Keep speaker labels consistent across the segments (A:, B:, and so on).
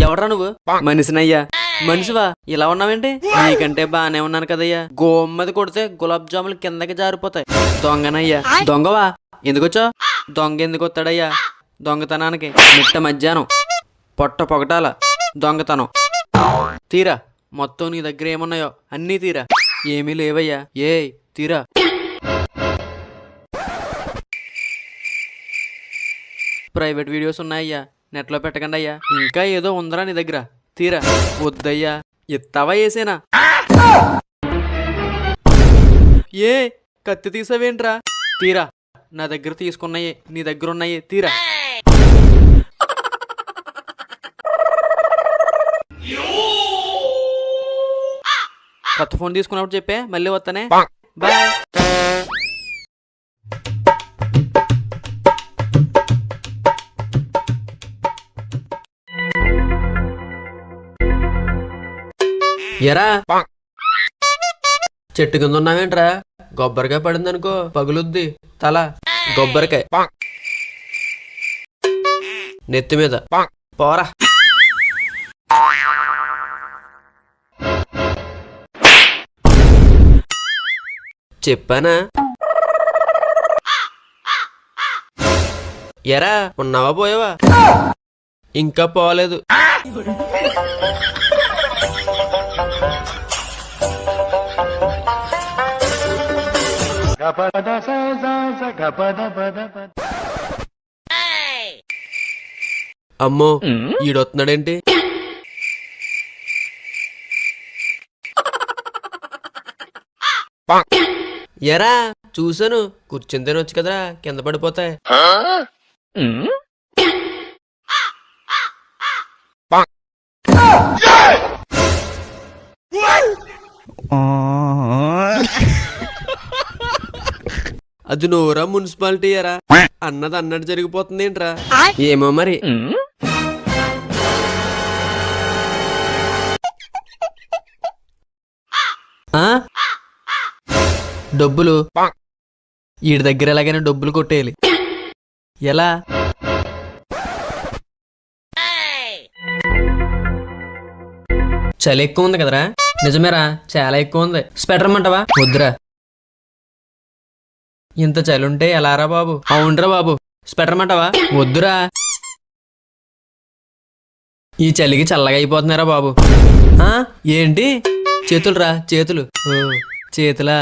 A: ఎవడ్రా నువ్వు? మనిషినయ్యా. మనిషివా? ఇలా ఉన్నావేంటి? నీకంటే బానే ఉన్నాను కదయ్యా. గోమ్మది కొడితే గులాబ్ జాములు కిందకి జారిపోతాయి. దొంగనయ్యా. దొంగవా? ఎందుకొచ్చా? దొంగ ఎందుకు వస్తాడయ్యా? దొంగతనానికి మిట్ట మధ్యాహ్నం పొట్ట పొగటాల దొంగతనం. తీరా మొత్తం నీ దగ్గర ఏమున్నాయో అన్నీ తీరా. ఏమీ లేవయ్యా. తీరా. ప్రైవేట్ వీడియోస్ ఉన్నాయ్యా, నెట్లో పెట్టకండి అయ్యా. ఇంకా ఏదో ఉందరా నీ దగ్గర? తీరా. వద్దయ్యా. ఎత్తావా వేసేనా? కత్తి తీసావేంట్రా? తీరా. నా దగ్గర తీసుకున్నాయి, నీ దగ్గర ఉన్నాయి. తీరా. కొత్త ఫోన్ తీసుకున్నప్పుడు చెప్పే, మళ్ళీ వస్తానే. బాయ్. ఎరా చెట్టు కింద ఉన్నావేంట్రా? కొబ్బరికాయ పడిందనుకో పగులుద్ది తల. కొబ్బరికాయ నెత్తి మీద పోరా. చెప్పానా? ఎరా ఉన్నావా పోయావా? ఇంకా పోలేదు. అమ్మో ఈడొస్తున్నాడేంటి? ఎరా చూసాను, కూర్చుని తినొచ్చు కదరా, కింద పడిపోతాయి. అది నోరా మున్సిపాలిటీ ఎరా? అన్నది అన్నట్టు జరిగిపోతుంది ఏంట్రా? ఏమో మరి. డబ్బులు వీడి దగ్గర ఎలాగైనా డబ్బులు కొట్టేయాలి. ఎలా? చలి ఎక్కువ ఉంది కదరా? నిజమేరా, చాలా ఎక్కువ ఉంది. స్వెటర్ అమ్మంటావా? వద్దురా. ఇంత చలి ఉంటే ఎలారా బాబు? అవునరా బాబు. స్వెటర్ అమ్మంటావా? వద్దురా. ఈ చలికి చల్లగా అయిపోతున్నారా బాబు. ఏంటి? చేతులురా చేతులు. చేతులా?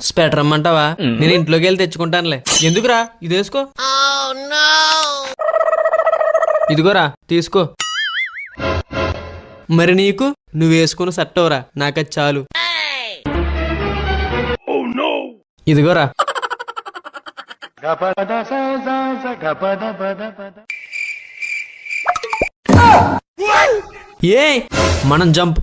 A: స్వెటర్ అమ్మంటావా? నేను ఇంట్లోకి వెళ్ళి తెచ్చుకుంటానులే. ఎందుకురా? ఇది వేసుకో. ఇదిగోరా తీసుకో. మరి నీకు? నువ్వు వేసుకుని సట్టవరా, నాకది చాలు. ఇదిగోరా. మనం జంప్.